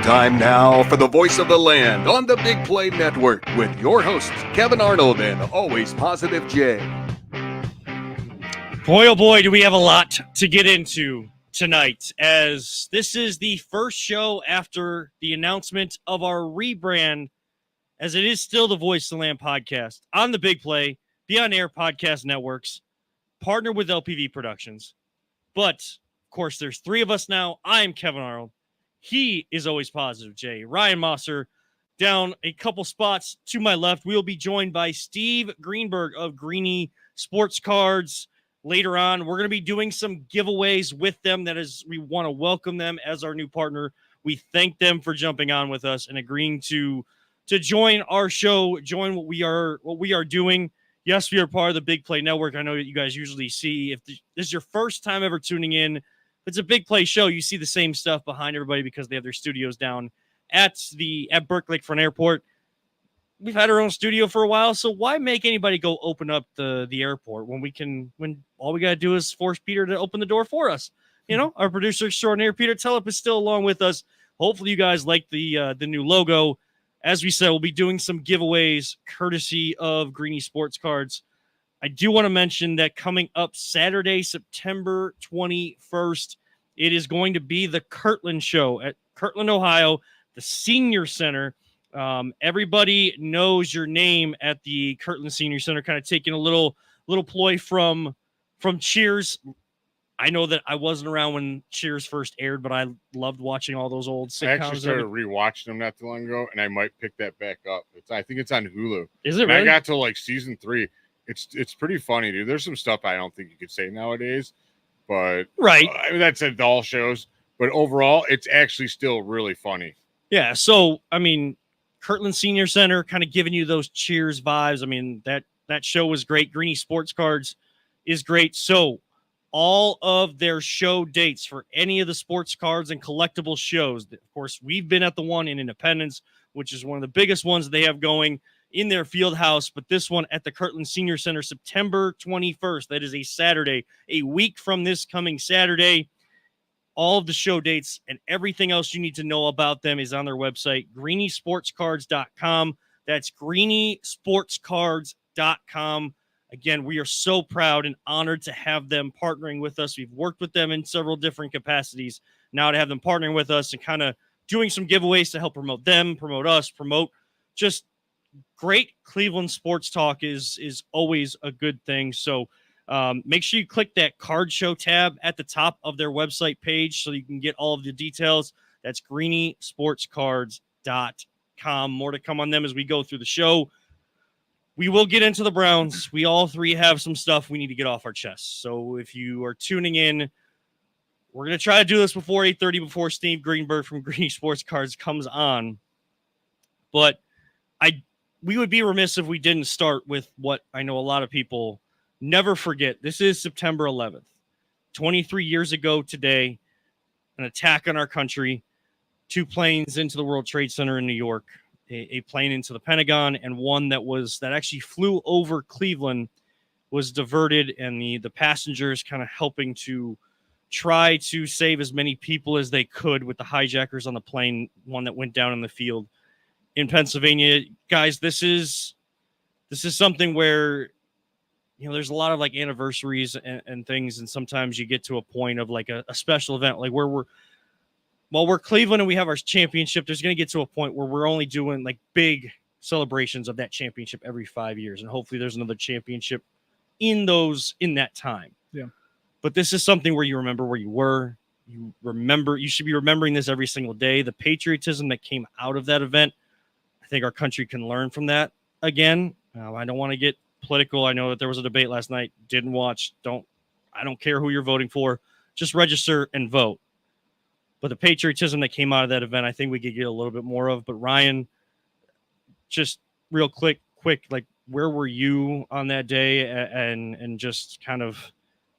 Time now for the voice of the land on the Big Play Network with your hosts, Kevin Arnold and Always Positive Jay. Boy, oh boy, do we have a lot to get into tonight, as this is the first show after the announcement of our rebrand, as it is still the Voice of the Land podcast on the Big Play, Beyond Air Podcast Networks, partner with LPV Productions. But, of course, there's three of us now. I am Kevin Arnold. He is Always Positive Jay. Ryan Mosser down a couple spots to my left. We'll be joined by Steve Greenberg of Greeny Sports Cards. Later on, we're going to be doing some giveaways with them. That is, we want to welcome them as our new partner. We thank them for jumping on with us and agreeing to join our show, join what we are doing. Yes, we are part of the Big Play Network. I know that you guys usually see, if this is your first time ever tuning in, it's a Big Play show. You see the same stuff behind everybody because they have their studios down at Berkeley Front Airport. We've had our own studio for a while, so why make anybody go open up the airport when all we got to do is force Peter to open the door for us? You know, our producer extraordinaire, Peter Telep, is still along with us. Hopefully you guys like the new logo. As we said, we'll be doing some giveaways courtesy of Greeny Sports Cards. I do want to mention that coming up Saturday, September 21st, it is going to be the Kirtland Show at Kirtland, Ohio, the Senior Center. Everybody knows your name at the Kirtland Senior Center, kind of taking a little ploy from Cheers. I know that I wasn't around when Cheers first aired, but I loved watching all those old sitcoms. I actually started rewatching them not too long ago, and I might pick that back up. I think it's on Hulu. Is it really? I got to like season 3. It's pretty funny, dude. There's some stuff I don't think you could say nowadays, but right. I mean, that's at all shows, but overall, it's actually still really funny. Yeah. So I mean, Kirtland Senior Center kind of giving you those Cheers vibes. I mean, that show was great. Greeny Sports Cards is great. So all of their show dates for any of the sports cards and collectible shows. Of course, we've been at the one in Independence, which is one of the biggest ones that they have going in their field house. But this one at the Kirtland Senior Center, September 21st. That is a Saturday, a week from this coming Saturday. All of the show dates and everything else you need to know about them is on their website, greenysportscards.com. That's greenysportscards.com. Again, we are so proud and honored to have them partnering with us. We've worked with them in several different capacities. Now to have them partnering with us and kind of doing some giveaways to help promote them, promote us, promote just great Cleveland sports talk is always a good thing. So make sure you click that card show tab at the top of their website page so you can get all of the details. That's greenysportscards.com. More to come on them as we go through the show. We will get into the Browns. We all three have some stuff we need to get off our chests. So if you are tuning in, we're going to try to do this before 8:30, before Steve Greenberg from Greeny Sports Cards comes on. But we would be remiss if we didn't start with what I know a lot of people never forget. This is September 11th. 23 years ago today, an attack on our country, 2 planes into the World Trade Center in New York. A plane into the Pentagon, and one that actually flew over Cleveland was diverted, and the passengers kind of helping to try to save as many people as they could with the hijackers on the plane, one that went down in the field in Pennsylvania. Guys, this is something where, you know, there's a lot of like anniversaries and things, and sometimes you get to a point of like a special event, like where we're Cleveland and we have our championship, there's going to get to a point where we're only doing like big celebrations of that championship every 5 years. And hopefully there's another championship in that time. Yeah. But this is something where you remember where you were. You should be remembering this every single day. The patriotism that came out of that event, I think our country can learn from that again. I don't want to get political. I know that there was a debate last night. Didn't watch. I don't care who you're voting for. Just register and vote. But the patriotism that came out of that event, I think we could get a little bit more of. But Ryan, just real quick, like where were you on that day, and just kind of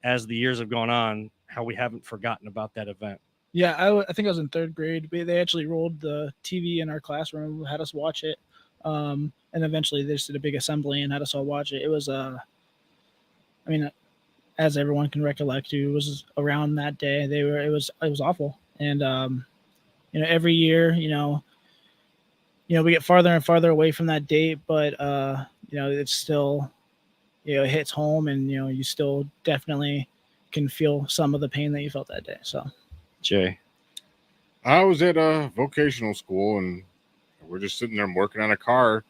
as the years have gone on, how we haven't forgotten about that event? Yeah, I think I was in 3rd grade. They actually rolled the TV in our classroom, had us watch it, and eventually they just did a big assembly and had us all watch it. It was, as everyone can recollect, it was around that day. It was awful. And every year, we get farther and farther away from that date, but it's still, it hits home, and you still definitely can feel some of the pain that you felt that day. So, Jay. I was at a vocational school, and we're just sitting there working on a car,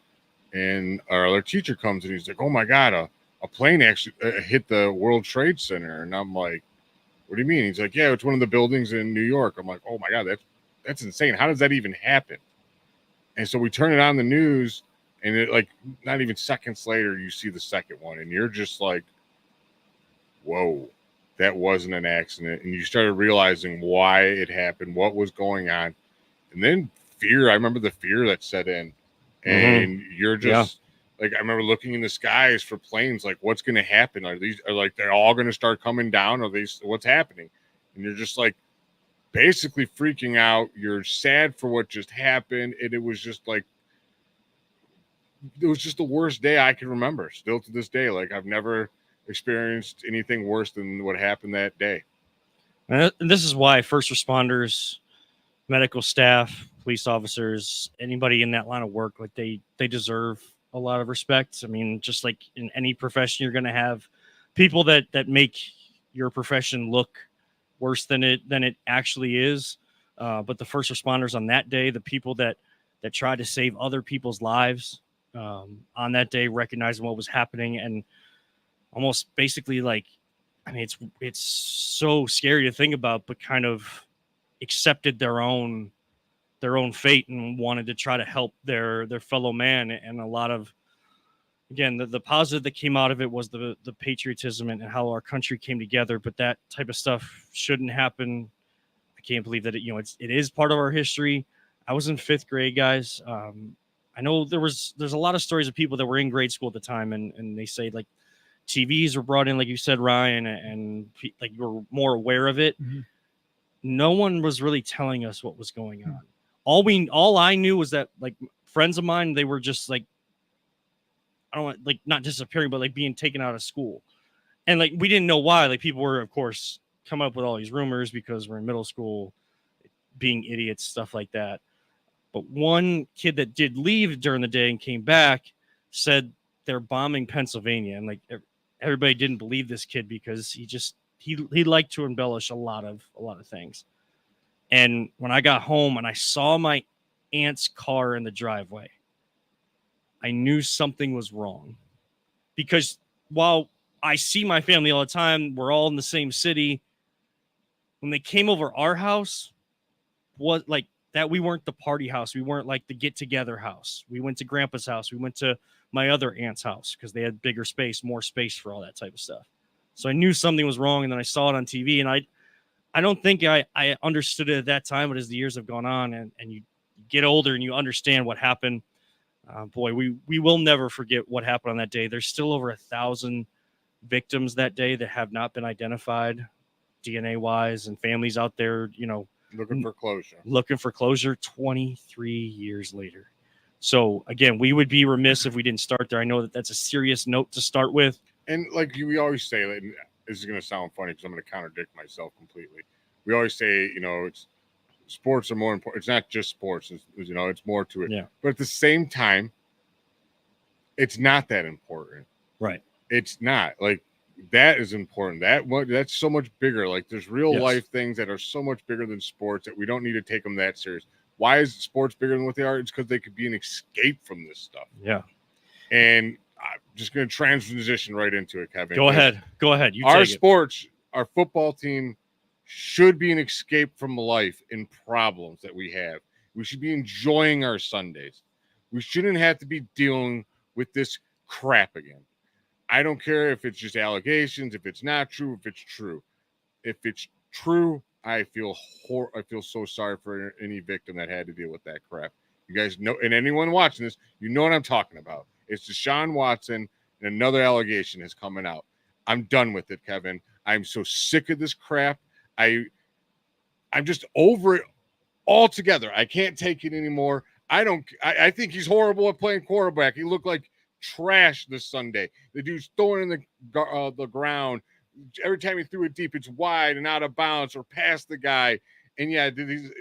and our other teacher comes and he's like, "Oh my God, a plane actually hit the World Trade Center." And I'm like, "What do you mean?" He's like, "Yeah, it's one of the buildings in New York." I'm like, "Oh my God, that's insane. How does that even happen?" And so we turn it on the news, and it, like, not even seconds later, you see the second one, and you're just like, "Whoa, that wasn't an accident." And you started realizing why it happened, what was going on. And then fear, I remember the fear that set in. And you're just like, I remember looking in the skies for planes, like, what's going to happen? Are they're all going to start coming down? What's happening? And you're just like basically freaking out. You're sad for what just happened. And it was just like, it was just the worst day I can remember still to this day. Like, I've never experienced anything worse than what happened that day. And this is why first responders, medical staff, police officers, anybody in that line of work, like they deserve a lot of respect. I mean, just like in any profession, you're going to have people that make your profession look worse than it actually is. But the first responders on that day, the people that tried to save other people's lives on that day, recognizing what was happening, and almost basically, like, I mean, it's so scary to think about, but kind of accepted their own fate and wanted to try to help their fellow man. And a lot of, again, the positive that came out of it was the patriotism and how our country came together. But that type of stuff shouldn't happen. I can't believe that it is part of our history. I was in 5th grade, guys. I know there's a lot of stories of people that were in grade school at the time, and they say, like, TVs were brought in, like you said, Ryan, and like you were more aware of it. Mm-hmm. No one was really telling us what was going on. All I knew was that, like, friends of mine, they were just like, I don't want, like, not disappearing, but like being taken out of school. And like, we didn't know why. Like, people were, of course, coming up with all these rumors because we're in middle school, being idiots, stuff like that. But one kid that did leave during the day and came back said they're bombing Pennsylvania. And like, everybody didn't believe this kid because he liked to embellish a lot of things. And when I got home and I saw my aunt's car in the driveway, I knew something was wrong. Because while I see my family all the time, we're all in the same city, when they came over our house, was like that, we weren't the party house. We weren't like the get-together house. We went to Grandpa's house. We went to my other aunt's house because they had bigger space, more space for all that type of stuff. So I knew something was wrong, and then I saw it on TV, and I don't think I understood it at that time, but as the years have gone on and you get older and you understand what happened, boy, we will never forget what happened on that day. There's still over 1,000 victims that day that have not been identified DNA wise, and families out there, Looking for closure 23 years later. So again, we would be remiss if we didn't start there. I know that that's a serious note to start with. And like we always say, like, this is going to sound funny because I'm going to contradict myself completely. We always say, it's sports are more important. It's not just sports. It's more to it. Yeah. But at the same time, it's not that important. Right. It's not. Like, that is important. That's so much bigger. Like, there's real life things that are so much bigger than sports that we don't need to take them that serious. Why is sports bigger than what they are? It's because they could be an escape from this stuff. Yeah. And I'm just going to transition right into it, Kevin. Go ahead. Our sports, our football team should be an escape from life and problems that we have. We should be enjoying our Sundays. We shouldn't have to be dealing with this crap again. I don't care if it's just allegations, if it's not true, if it's true. If it's true, I feel so sorry for any victim that had to deal with that crap. You guys know, and anyone watching this, you know what I'm talking about. It's Deshaun Watson, and another allegation is coming out. I'm done with it, Kevin. I'm so sick of this crap. I'm just over it altogether. I can't take it anymore. I think he's horrible at playing quarterback. He looked like trash this Sunday. The dude's throwing in the ground. Every time he threw it deep, it's wide and out of bounds or past the guy. And yeah,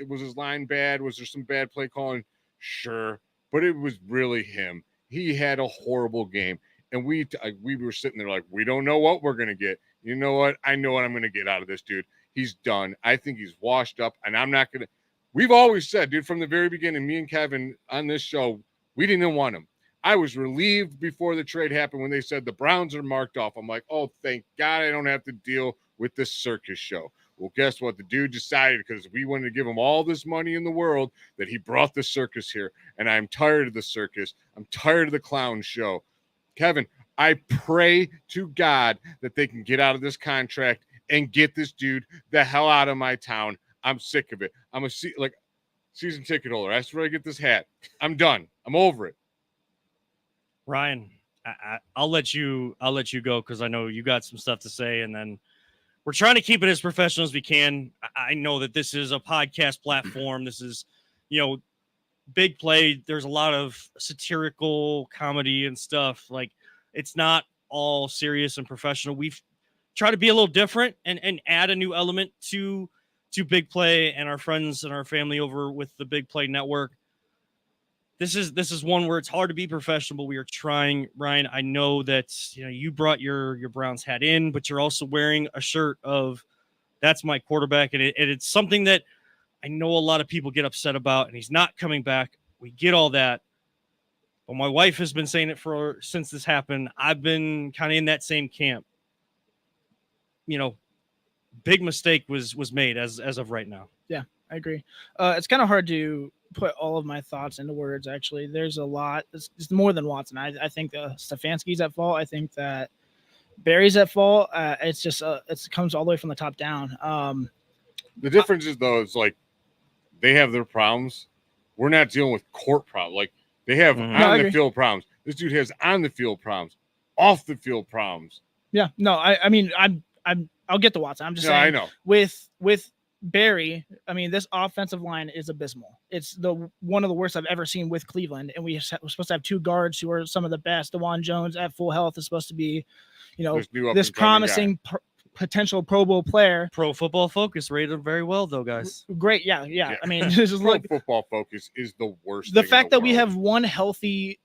was his line bad? Was there some bad play calling? Sure, but it was really him. He had a horrible game, and we were sitting there like, we don't know what we're gonna get. You know what? I know what I'm gonna get out of this dude. He's done. I think he's washed up, and I'm not gonna. We've always said, dude, from the very beginning, me and Kevin on this show, we didn't want him. I was relieved before the trade happened when they said the Browns are marked off. I'm like, oh, thank God I don't have to deal with this circus show. Well, guess what? The dude decided, because we wanted to give him all this money in the world, that he brought the circus here. And I'm tired of the circus. I'm tired of the clown show. Kevin, I pray to God that they can get out of this contract and get this dude the hell out of my town. I'm sick of it. I'm a season ticket holder. That's where I get this hat. I'm done. I'm over it. Ryan, I'll let you go because I know you got some stuff to say, and then we're trying to keep it as professional as we can. I know that this is a podcast platform. This is, big play. There's a lot of satirical comedy and stuff. Like, it's not all serious and professional. We've tried to be a little different and add a new element to Big Play and our friends and our family over with the Big Play Network. This is one where it's hard to be professional, but we are trying. Ryan, I know that you brought your Browns hat in, but you're also wearing a shirt of "That's my quarterback," and it's something that I know a lot of people get upset about, and he's not coming back. We get all that, but my wife has been saying it since this happened. I've been kind of in that same camp. Big mistake was made as of right now. Yeah, I agree. It's kind of hard to put all of my thoughts into words. Actually, there's a lot. It's more than Watson. I think Stefanski's at fault. I think that Barry's at fault. It's just it comes all the way from the top down. The difference is, though, it's like they have their problems. We're not dealing with court problems. Like, they have on the field problems. This dude has on the field problems, off the field problems. Yeah, no, I mean, I'll get to Watson. I'm just saying. I know. With Barry, I mean, this offensive line is abysmal. It's one of the worst I've ever seen with Cleveland, and we're supposed to have two guards who are some of the best. DeJuan Jones at full health is supposed to be, this promising potential Pro Bowl player. Pro Football Focus rated him very well, though, guys. Great, yeah. I mean, this is Pro Football Focus is the worst. The fact that we have one healthy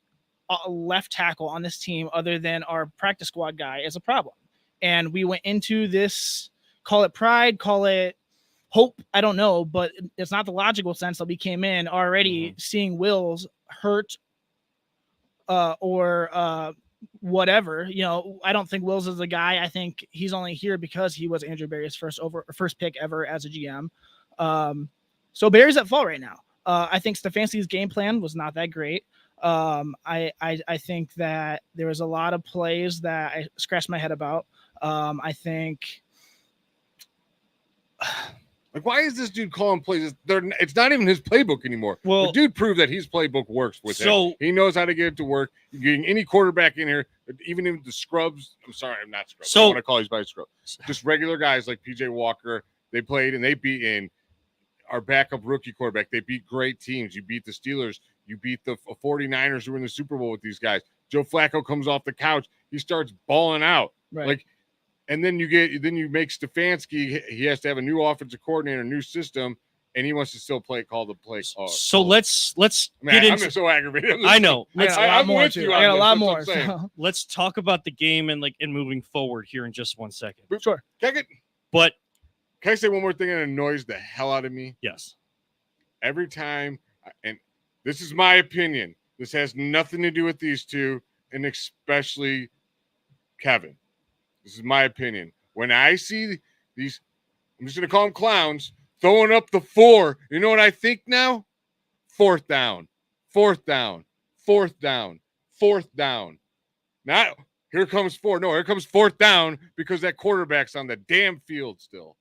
left tackle on this team, other than our practice squad guy, is a problem. And we went into this, call it pride, call it hope, I don't know, but it's not the logical sense that we came in already seeing Wills hurt or whatever. I don't think Wills is the guy. I think he's only here because he was Andrew Barry's first pick ever as a GM. So Barry's at fault right now. I think Stefanski's game plan was not that great. I think that there was a lot of plays that I scratched my head about. I think. Like, why is this dude calling plays? It's not even his playbook anymore. Well, the dude proved that his playbook works with him. He knows how to get it to work. You're getting any quarterback in here, even if the scrubs. I'm sorry, I'm not scrubs. I want to call these guys scrubs. Just regular guys like PJ Walker. They played and they beat in our backup rookie quarterback. They beat great teams. You beat the Steelers. You beat the 49ers who were in the Super Bowl with these guys. Joe Flacco comes off the couch. He starts balling out. Right. Like, and then you make Stefanski. He has to have a new offensive coordinator, a new system, and he wants to still call the play. So let's get into. I'm so aggravated. I know. I got a lot more. So. Let's talk about the game and moving forward here in just 1 second. Sure. Can I say one more thing that annoys the hell out of me? Yes. Every time, and this is my opinion. This has nothing to do with these two, and especially Kevin. This is my opinion. When I see these, I'm just going to call them clowns, throwing up the 4, you know what I think now? Fourth down. Not, here comes 4. No, here comes 4th down because that quarterback's on the damn field still.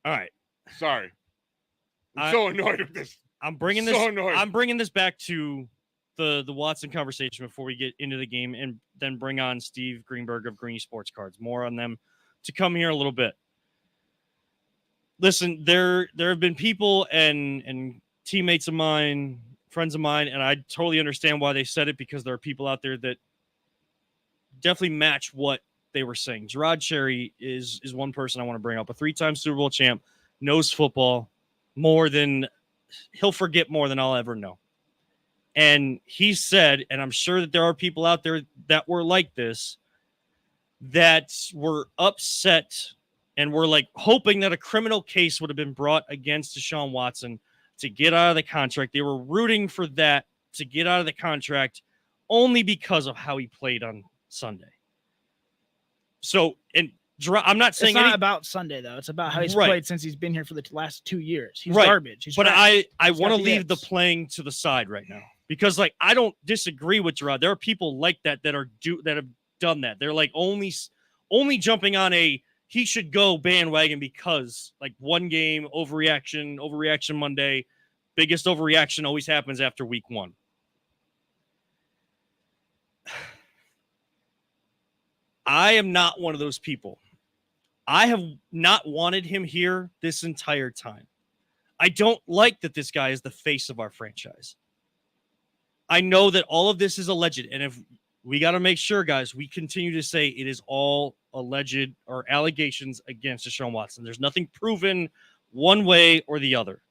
All right. Sorry. I'm so annoyed with this. I'm bringing this back to the Watson conversation before we get into the game, and then bring on Steve Greenberg of Greeny Sports Cards. More on them to come here a little bit. Listen, there have been people and teammates of mine, friends of mine, and I totally understand why they said it, because there are people out there that definitely match what they were saying. Gerard Cherry is one person I want to bring up, a 3-time Super Bowl champ, knows football more than he'll forget more than I'll ever know. And he said, and I'm sure that there are people out there that were like this, that were upset and were like hoping that a criminal case would have been brought against Deshaun Watson to get out of the contract. They were rooting for that to get out of the contract only because of how he played on Sunday. So, and I'm not saying it's not about Sunday though. It's about how he's played since he's been here for the last 2 years. He's garbage. He's I want to leave the playing to the side right now because like I don't disagree with Gerard. There are people like that that have done that. They're like only jumping on he should go bandwagon because like one game overreaction Monday. Biggest overreaction always happens after week 1. I am not one of those people. I have not wanted him here this entire time. I don't like that this guy is the face of our franchise. I know that all of this is alleged, and if we got to make sure, guys, we continue to say it is all alleged or allegations against Deshaun Watson. There's nothing proven one way or the other.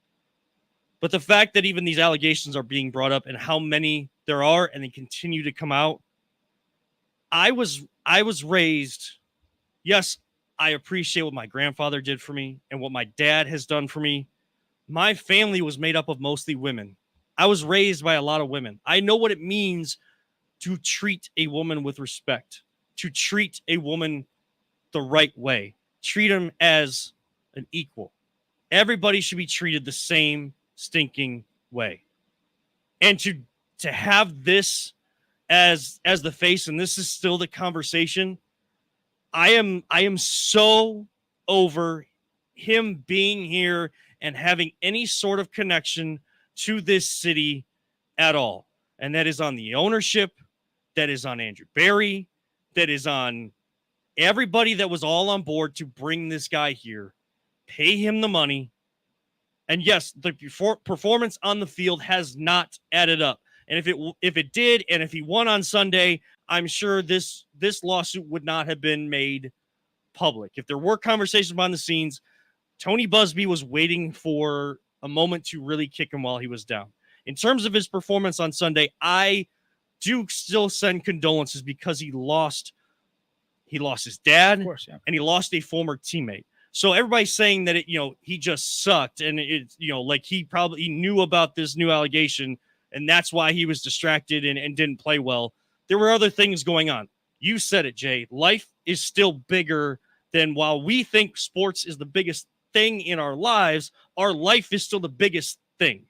But the fact that even these allegations are being brought up and how many there are and they continue to come out, I was raised, yes, I appreciate what my grandfather did for me and what my dad has done for me. My family was made up of mostly women. I was raised by a lot of women. I know what it means to treat a woman with respect, to treat a woman the right way, treat them as an equal. Everybody should be treated the same stinking way. And to have this as the face, and this is still the conversation, I am so over him being here and having any sort of connection to this city at all. And that is on the ownership, that is on Andrew Berry, that is on everybody that was all on board to bring this guy here, pay him the money. And yes, the performance on the field has not added up. And if it did, and if he won on Sunday, I'm sure this lawsuit would not have been made public. If there were conversations behind the scenes, Tony Busby was waiting for a moment to really kick him while he was down. In terms of his performance on Sunday, I do still send condolences because he lost his dad, of course, yeah. And he lost a former teammate. So everybody's saying that he just sucked, and like he probably knew about this new allegation, and that's why he was distracted and didn't play well. There were other things going on. You said it, Jay. Life is still bigger than, while we think sports is the biggest thing in our lives, our life is still the biggest thing.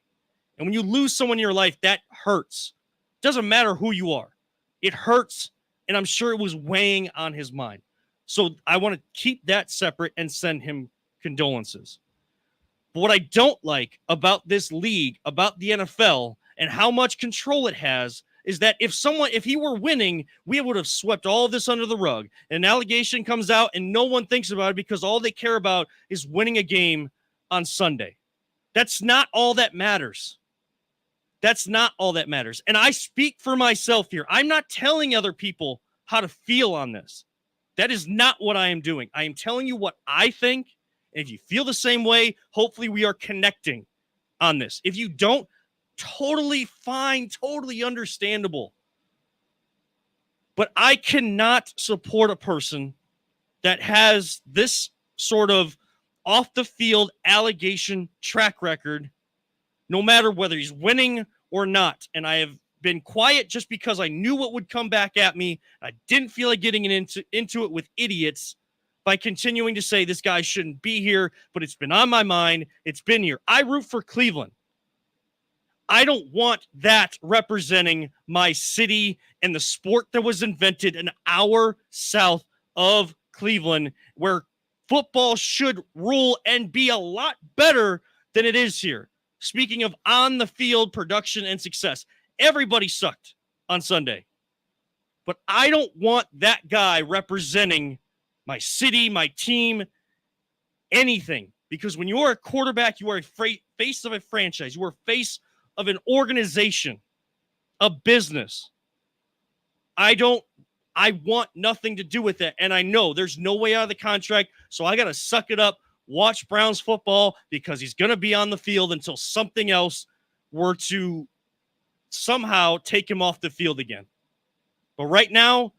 And when you lose someone in your life, that hurts. Doesn't matter who you are. It hurts, and I'm sure it was weighing on his mind. So I want to keep that separate and send him condolences. But what I don't like about this league, about the NFL, and how much control it has is that if he were winning, we would have swept all of this under the rug. An allegation comes out and no one thinks about it because all they care about is winning a game on Sunday. That's not all that matters. That's not all that matters. And I speak for myself here. I'm not telling other people how to feel on this. That is not what I am doing. I am telling you what I think. And if you feel the same way, hopefully we are connecting on this. If you don't, totally fine, totally understandable. But I cannot support a person that has this sort of off the field allegation track record, no matter whether he's winning or not. And I have been quiet just because I knew what would come back at me. I didn't feel like getting into it with idiots by continuing to say this guy shouldn't be here, but it's been on my mind. It's been here. I root for Cleveland. I don't want that representing my city and the sport that was invented an hour south of Cleveland, where football should rule and be a lot better than it is here. Speaking of on the field production and success, everybody sucked on Sunday. But I don't want that guy representing my city, my team, anything. Because when you are a quarterback, you are a face of a franchise. You are a face of an organization, a business. I want nothing to do with that. And I know there's no way out of the contract, so I got to suck it up, watch Browns football because he's going to be on the field until something else were to somehow take him off the field again. But right now,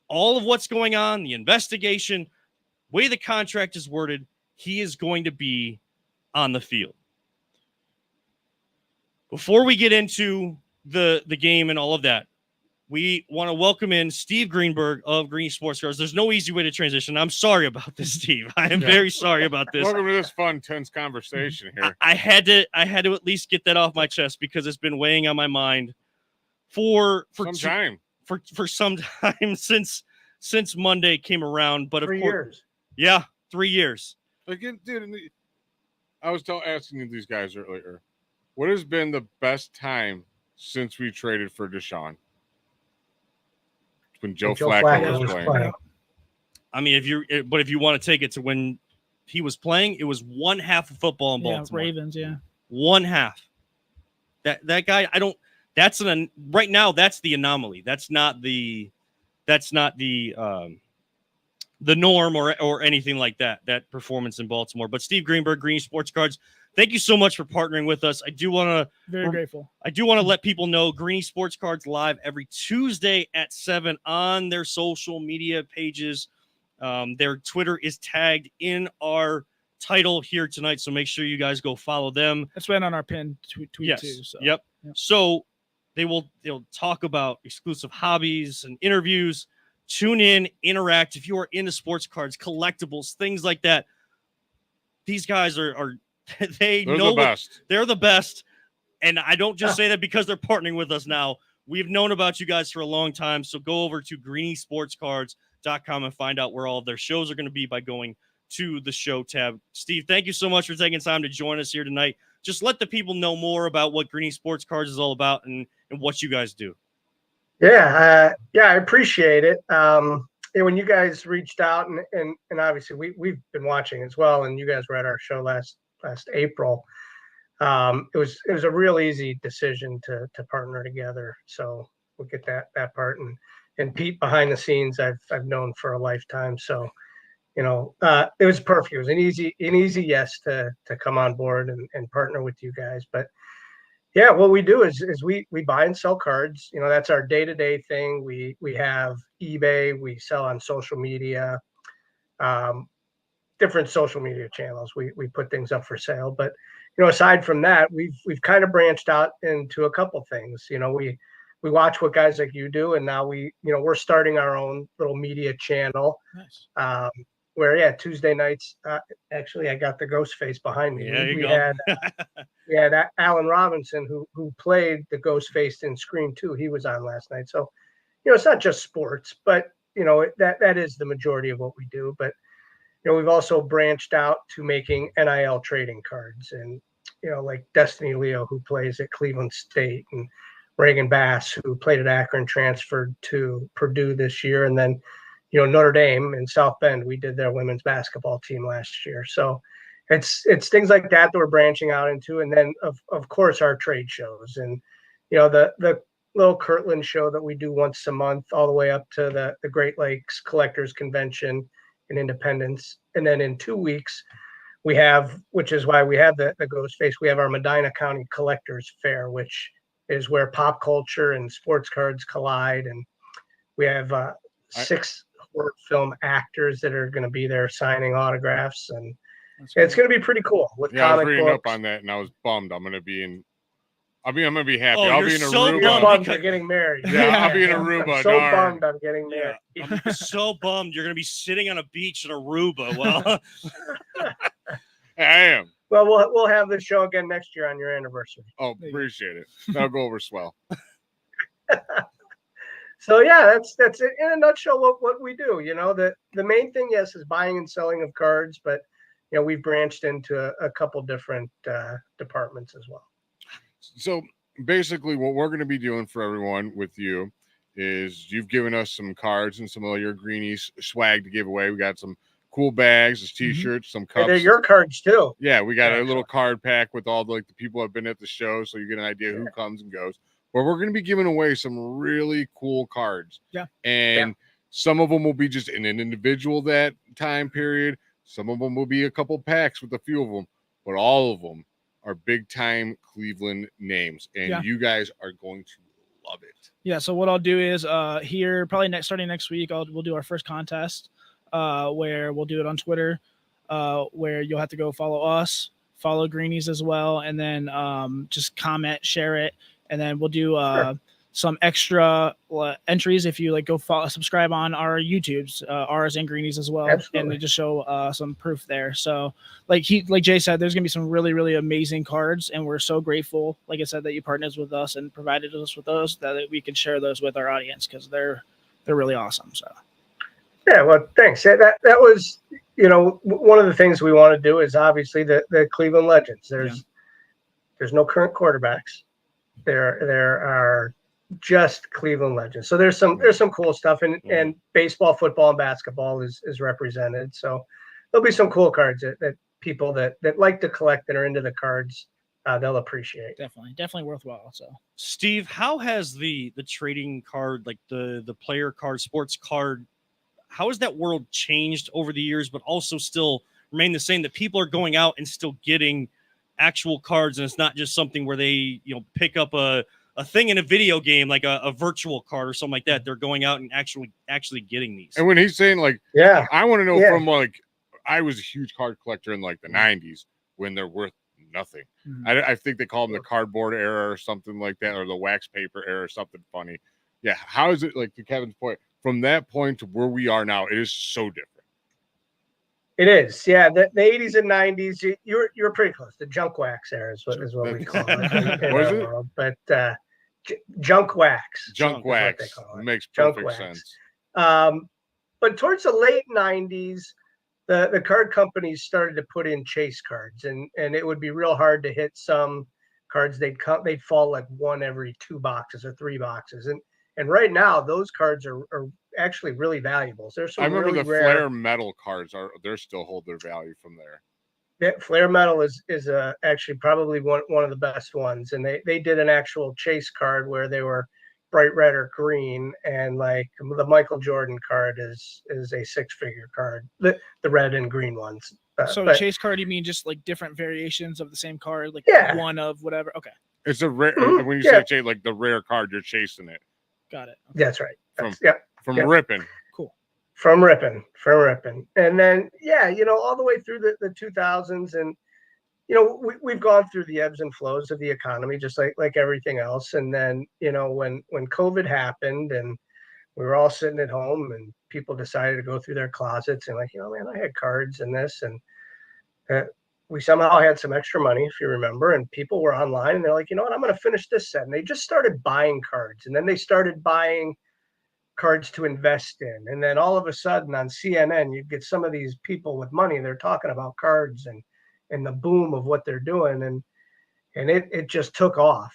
all of what's going on, the investigation, way the contract is worded, he is going to be on the field. Before we get into the game and all of that, we want to welcome in Steve Greenberg of Green Sports Cars. There's no easy way to transition. I'm sorry about this, Steve. I am very sorry about this. Welcome to this fun, tense conversation here. I had to at least get that off my chest because it's been weighing on my mind for some time since Monday came around. But of 3 course, years. Yeah, 3 years. Again, dude, I was asking these guys earlier, what has been the best time since we traded for Deshaun? When Joe Flacco was playing. I mean, if you want to take it to when he was playing, it was one half of football in Baltimore. Ravens, one half. That guy, right now that's the anomaly. That's not the norm or anything like that performance in Baltimore. But Steve Greenberg, Green Sports Cards, thank you so much for partnering with us. Very grateful. I do want to let people know Green Sports Cards live every Tuesday at 7 on their social media pages. Their Twitter is tagged in our title here tonight, so make sure you guys go follow them. That's been on our pinned tweet yes. too. So. Yep. So they'll talk about exclusive hobbies and interviews. Tune in, interact. If you are into sports cards, collectibles, things like that, these guys are they're the best. They're the best. And I don't just say that because they're partnering with us now. We've known about you guys for a long time. So go over to greensportscards.com and find out where all of their shows are going to be by going to the show tab. Steve, thank you so much for taking time to join us here tonight. Just let the people know more about what Green Sports Cards is all about and what you guys do. Yeah, I appreciate it. When you guys reached out and obviously we've been watching as well, and you guys were at our show last April. It was a real easy decision to partner together. So we'll get that part. And Pete behind the scenes I've known for a lifetime. So, it was perfect. It was an easy yes to come on board and partner with you guys. But yeah, what we do is we buy and sell cards. That's our day-to-day thing. We have eBay, we sell on social media, different social media channels. We put things up for sale. But aside from that, we've kind of branched out into a couple things. We watch what guys like you do, and now we're starting our own little media channel. Nice. Where Tuesday nights, actually I got the ghost face behind me. Yeah, we had Alan Robinson who played the ghost face in Scream 2. He was on last night. So, it's not just sports, but that is the majority of what we do. But we've also branched out to making NIL trading cards, and like Destiny Leo, who plays at Cleveland State, and Reagan Bass, who played at Akron, transferred to Purdue this year, and then Notre Dame in South Bend, we did their women's basketball team last year. So it's things like that we're branching out into. And then of course our trade shows, and the little Kirtland show that we do once a month, all the way up to the Great Lakes Collectors Convention in Independence. And then in 2 weeks we have, which is why we have the ghost face, we have our Medina County Collectors Fair, which is where pop culture and sports cards collide. And we have 6 horror film actors that are going to be there signing autographs, and it's going to be pretty cool with comic I was reading books. up on that, and I was bummed. I'm going to be happy. Oh, I'll be in you're so Aruba. You're bummed you're getting married. Yeah, I'll be in Aruba. I'm so darn. bummed I'm getting married. Yeah, I'm so bummed you're going to be sitting on a beach in Aruba. Well, I am. Well, we'll have this show again next year on your anniversary. Oh, appreciate it. That'll go over swell. So yeah, that's it in a nutshell. What we do, the main thing, yes, is buying and selling of cards, but we've branched into a couple different departments as well. So basically, what we're going to be doing for everyone with you is you've given us some cards and some of your greenies swag to give away. We got some cool bags, T-shirts, some cups. Hey, they're your cards too. Yeah, we got a little card pack with all the people who have been at the show, so you get an idea who comes and goes. But we're going to be giving away some really cool cards. Yeah. And some of them will be just in an individual that time period. Some of them will be a couple packs with a few of them, but all of them are big time Cleveland names, and you guys are going to love it. Yeah. So what I'll do is here probably starting next week, we'll do our first contest where we'll do it on Twitter, where you'll have to go follow us, follow Greenies as well, and then just comment, share it, and then we'll do some extra entries if you go subscribe on our YouTubes, ours and Greenies as well. Absolutely. And just show some proof there. So like Jay said, there's gonna be some really, really amazing cards, and we're so grateful, like I said, that you partnered with us and provided us with those, that we can share those with our audience, because they're really awesome. So yeah, well, thanks. That was, one of the things we want to do is obviously the Cleveland Legends. There's no current quarterbacks. There are just Cleveland Legends. So there's some cool stuff, and baseball, football, and basketball is represented. So there'll be some cool cards that people that like to collect and are into the cards, they'll appreciate. Definitely worthwhile. So Steve, how has the trading card, like the player card, sports card, how has that world changed over the years, but also still remain the same, that people are going out and still getting actual cards, and it's not just something where they pick up a thing in a video game, like a virtual card or something like that? They're going out and actually getting these. And when he's saying I want to know from I was a huge card collector in the 90s when they're worth nothing. I think they call them the cardboard era or something like that, or the wax paper era or something funny. Yeah. How is it, to Kevin's point, from that point to where we are now, it is so different. It is, yeah. The 80s and 90s, you're pretty close. The junk wax era is what we call it in our world. But junk wax. Junk wax makes perfect sense. But towards the late 90s, the card companies started to put in chase cards, and it would be real hard to hit some cards. They'd fall like one every 2 boxes or 3 boxes, and right now those cards are actually really valuable. So there's some. I remember really the rare Flair metal cards they still hold their value from there. Yeah, Flair metal is actually probably one of the best ones, and they did an actual chase card where they were bright red or green, and the Michael Jordan card is a 6-figure card, the red and green ones. So chase card, you mean just different variations of the same card, one of whatever? Okay. It's a rare. When you say chase, the rare card, you're chasing it. Got it. Okay. That's right. From ripping. Cool. From ripping. And then, all the way through the 2000s. And, we've gone through the ebbs and flows of the economy, just like everything else. And then, when COVID happened and we were all sitting at home and people decided to go through their closets and man, I had cards and this, and we somehow had some extra money, if you remember, and people were online and they're like, you know what, I'm going to finish this set. And they just started buying cards, and then they started buying cards to invest in. And then all of a sudden on CNN, you get some of these people with money, they're talking about cards and the boom of what they're doing. And it just took off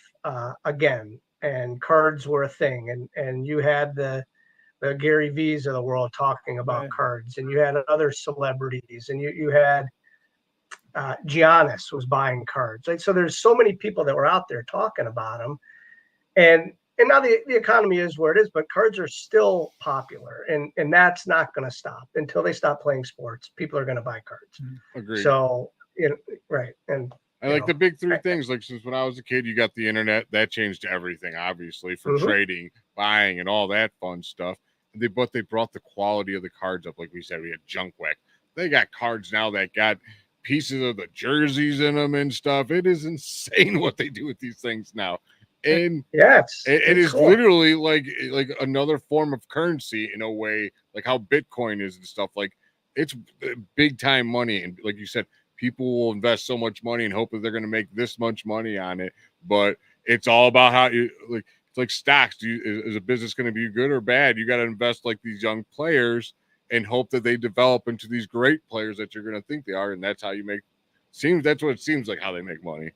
again. And cards were a thing. And you had the Gary V's of the world talking about cards, and you had other celebrities, and you had Giannis was buying cards. So there's so many people that were out there talking about them. And now the economy is where it is, but cards are still popular, and that's not going to stop until they stop playing sports. People are going to buy cards. Agreed. So, right. And I like the big 3 things. Since when I was a kid, you got the internet. That changed everything, obviously, for trading, buying, and all that fun stuff. But they brought the quality of the cards up. Like we said, we had junk wax. They got cards now that got pieces of the jerseys in them and stuff. It is insane what they do with these things now. And it is cool. Literally like another form of currency in a way, like how Bitcoin is and stuff. It's big time money, and like you said, people will invest so much money and hope that they're going to make this much money on it. But it's all about how you it's like stocks. Is a business going to be good or bad? You got to invest like these young players and hope that they develop into these great players that you're going to think they are, and that's how you make. That's what it seems like how they make money.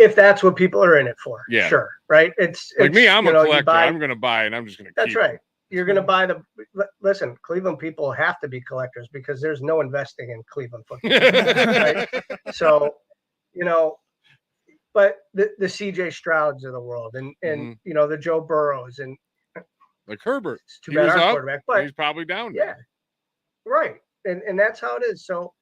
If that's what people are in it for, sure, right? It's like me. I'm a collector. I'm going to buy, and I'm just going to. That's right. You're going to buy listen, Cleveland people have to be collectors because there's no investing in Cleveland football. Right? So, but the CJ Strouds of the world and the Joe Burrows and like Herbert. It's too bad our quarterback, but he's probably down. Yeah. Right. And that's how it is. So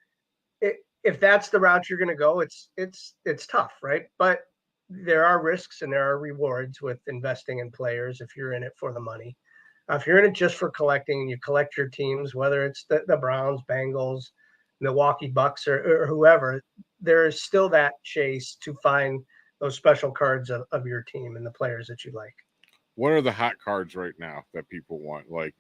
if that's the route you're going to go, it's tough, right? But there are risks and there are rewards with investing in players if you're in it for the money. If you're in it just for collecting and you collect your teams, whether it's the Browns, Bengals, Milwaukee Bucks, or whoever, there is still that chase to find those special cards of your team and the players that you like. What are the hot cards right now that people want? Like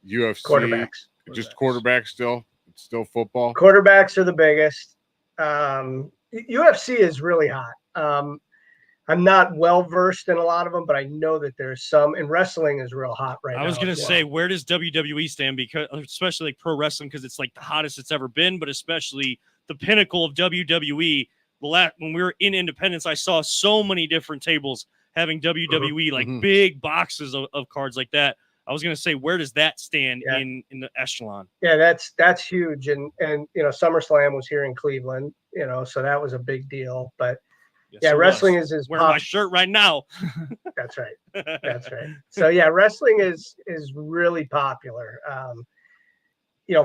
UFC, Quarterbacks. Just quarterbacks still? It's still football? Quarterbacks are the biggest. UFC is really hot. I'm not well versed in a lot of them, but I know that there's some. And wrestling is real hot right now. I was going to say, where does WWE stand? Because especially like pro wrestling, because it's like the hottest it's ever been, but especially the pinnacle of WWE. When we were in Independence, I saw so many different tables having WWE, like big boxes of cards like that. I was going to say, where does that stand in the echelon? Yeah, that's huge. And SummerSlam was here in Cleveland, so that was a big deal. But yes, wrestling is wearing my shirt right now. That's right. That's right. So yeah, wrestling is really popular.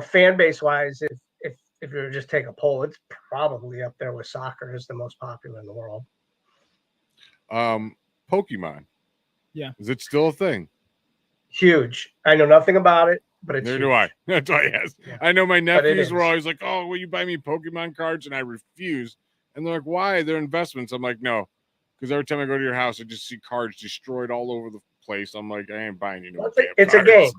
Fan base wise, if you were just take a poll, it's probably up there with soccer as the most popular in the world. Pokemon. Yeah. Is it still a thing? Huge. I know nothing about it, but it's Neither huge. do I. That's why I asked. Yeah. I know my nephews were always like, "Oh, will you buy me Pokemon cards?" And I refused. And they're like, "Why? They're investments." I'm like, "No," because every time I go to your house, I just see cards destroyed all over the place. I'm like, I ain't buying you no damn It's cards. A game,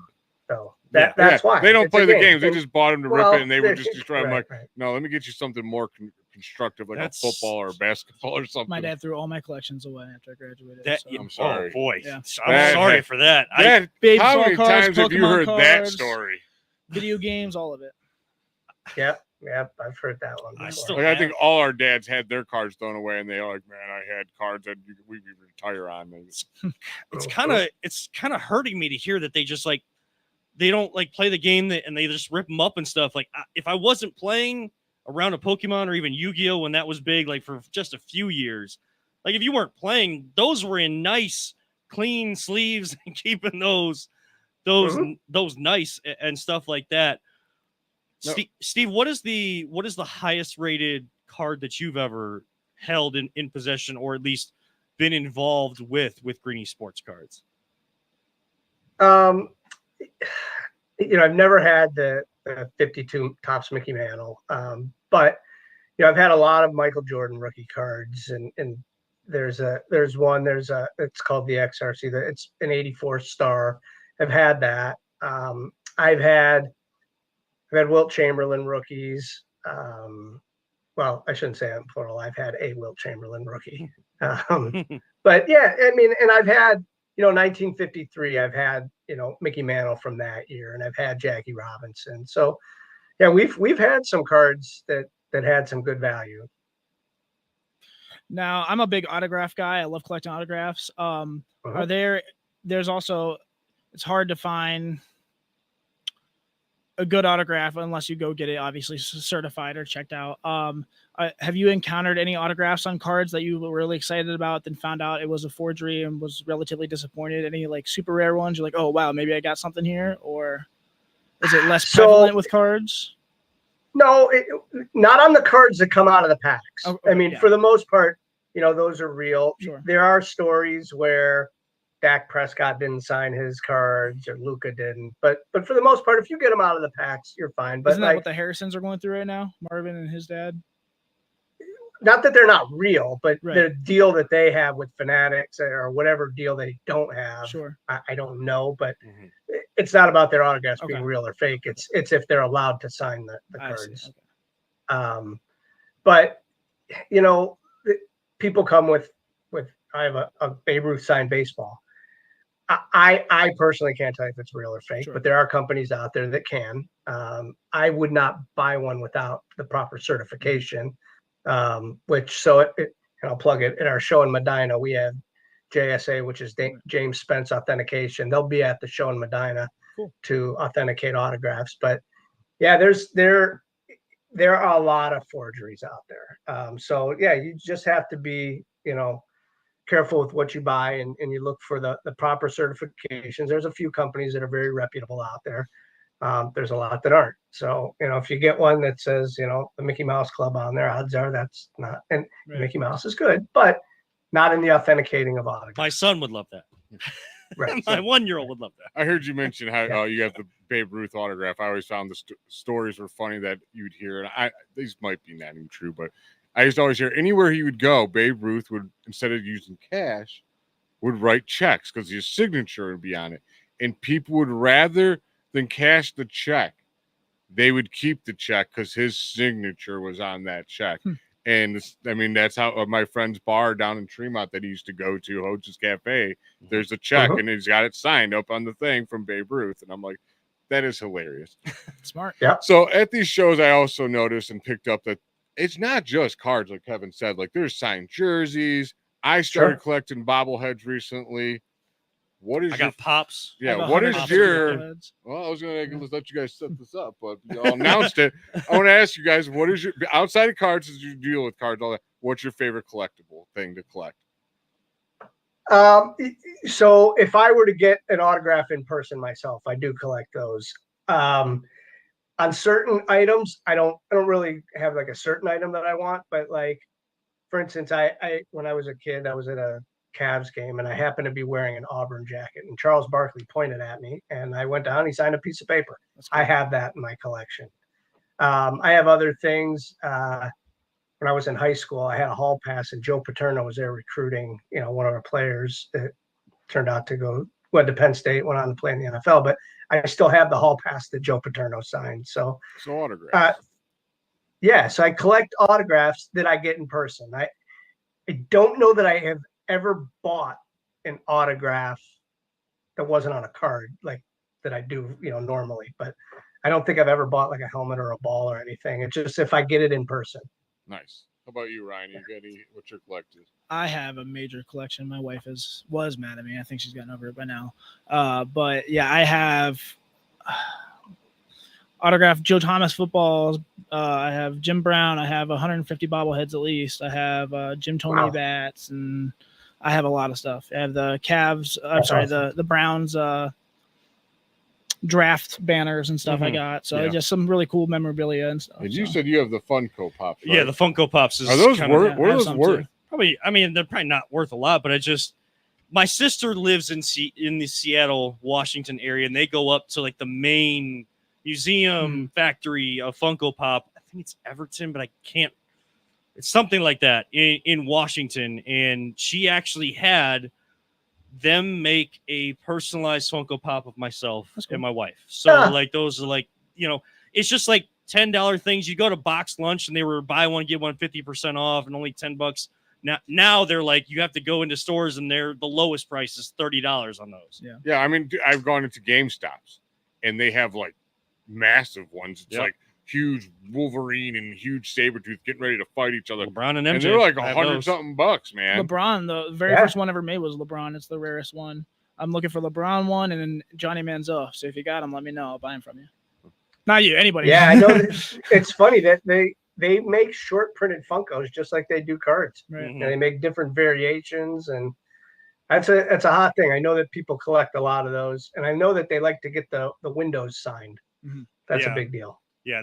so that's why they don't play the games. They just bought them to rip it, and they would just destroy them. Right, I'm like, no, let me get you something more constructive, like a football or a basketball or something. My dad threw all my collections away after I graduated. I'm sorry. Oh boy, yeah. I'm sorry for that. How many times have you heard that story? Video games, all of it. Yep, I've heard that one. I think all our dads had their cards thrown away, and they are like, "Man, I had cards that we retire on." It's kind of hurting me to hear that they just like they don't like play the game and they just rip them up and stuff. Like if I wasn't playing around a Pokemon or even Yu-Gi-Oh when that was big, like for just a few years, like if you weren't playing, those were in nice, clean sleeves and keeping those nice and stuff like that. No. Steve, what is the highest rated card that you've ever held in possession or at least been involved with Greeny Sports Cards? I've never had the 52 Topps Mickey Mantle, but I've had a lot of Michael Jordan rookie cards, and it's called the XRC. It's an 84 star. I've had that. I've had Wilt Chamberlain rookies. Well, I shouldn't say I'm plural. I've had a Wilt Chamberlain rookie. But yeah, I mean, and I've had 1953. I've had Mickey Mantle from that year, and I've had Jackie Robinson. So yeah, we've had some cards that had some good value. Now, I'm a big autograph guy. I love collecting autographs. There's also, it's hard to find a good autograph unless you go get it obviously certified or checked out. Have you encountered any autographs on cards that you were really excited about, then found out it was a forgery and was relatively disappointed? Any like super rare ones you're like, oh wow, maybe I got something here? Or is it less prevalent with cards? No, not on the cards that come out of the packs. Okay, I mean, for the most part, those are real. Sure. There are stories where Dak Prescott didn't sign his cards or Luka didn't, but for the most part, if you get them out of the packs, you're fine. But isn't that what the Harrisons are going through right now? Marvin and his dad? Not that they're not real, but the deal that they have with Fanatics or whatever deal they don't have, sure. I don't know, but it's not about their autographs being real or fake. It's if they're allowed to sign the cards. Okay. But people come with I have a Babe Ruth signed baseball. I personally can't tell you if it's real or fake, but there are companies out there that can. I would not buy one without the proper certification. I'll plug it. At our show in Medina, we have JSA, which is James Spence Authentication. They'll be at the show in Medina to authenticate autographs. But yeah, there are a lot of forgeries out there. So yeah, you just have to be, careful with what you buy and you look for the proper certifications. There's a few companies that are very reputable out there There's a lot that aren't. So, if you get one that says, the Mickey Mouse Club on there, odds are that's not, and Right. Mickey Mouse is good, but not in the authenticating of autographs. My son would love that. Right. My 1-year-old would love that. I heard you mention how you have the Babe Ruth autograph. I always found the stories were funny that you'd hear, and these might be not even true, but I used to always hear anywhere he would go, Babe Ruth would, instead of using cash, would write checks because his signature would be on it, and people would rather than cash the check, they would keep the check because his signature was on that check. And that's how my friend's bar down in Tremont that he used to go to, Hoach's Cafe, there's a check and he's got it signed up on the thing from Babe Ruth. And I'm like, that is hilarious. Smart. Yeah. So at these shows, I also noticed and picked up that it's not just cards, like Kevin said. Like, there's signed jerseys. I started collecting bobbleheads recently. What is I got pops. Yeah, what is your? Well, I was going to let you guys set this up, but y'all announced it. I want to ask you guys, what is your, outside of cards, as you deal with cards, all that, what's your favorite collectible thing to collect? So if I were to get an autograph in person myself, I do collect those. On certain items, I don't really have like a certain item that I want, but like, for instance, I when I was a kid, I was at a Cavs game and I happened to be wearing an Auburn jacket, and Charles Barkley pointed at me and I went down, he signed a piece of paper. I have that in my collection. I have other things. When I was in high school, I had a hall pass and Joe Paterno was there recruiting, one of our players that turned out to went to Penn State, went on to play in the NFL, but I still have the hall pass that Joe Paterno signed. So autographs. So I collect autographs that I get in person. I don't know that I have ever bought an autograph that wasn't on a card like that I do, normally, but I don't think I've ever bought like a helmet or a ball or anything. It's just if I get it in person. Nice. How about you, Ryan? You got what's your collection? I have a major collection. My wife was mad at me. I think she's gotten over it by now. But yeah, I have autographed Joe Thomas footballs. I have Jim Brown. I have 150 bobbleheads at least. I have Jim Toney bats, and I have a lot of stuff. I have the Cavs. The Browns draft banners and stuff I got. So just some really cool memorabilia and stuff. And you said you have the Funko Pops, right? Yeah, the Funko Pops. Are those worth? What are those worth? Probably. I mean, they're probably not worth a lot, but my sister lives in the Seattle, Washington area, and they go up to like the main museum factory of Funko Pop. I think it's Everton, but I can't. It's something like that in Washington, and she actually had them make a personalized Funko Pop of myself and my wife. So like those are like, it's just like $10 things. You go to box lunch and they were buy one, get one 50% off and only $10. Now they're like, you have to go into stores and the lowest price is $30 on those. Yeah. Yeah. I mean, I've gone into GameStops and they have like massive ones. It's like huge Wolverine and huge Sabretooth getting ready to fight each other. LeBron and MJ. And they're like $100-something bucks, man. LeBron, the very first one ever made was LeBron. It's the rarest one. I'm looking for LeBron one and then Johnny Manziel. So if you got him, let me know. I'll buy him from you. Not you, anybody. Yeah, I know. It's funny that they make short printed Funkos just like they do cards. Right. And they make different variations, and that's a hot thing. I know that people collect a lot of those, and I know that they like to get the windows signed. That's a big deal. Yeah,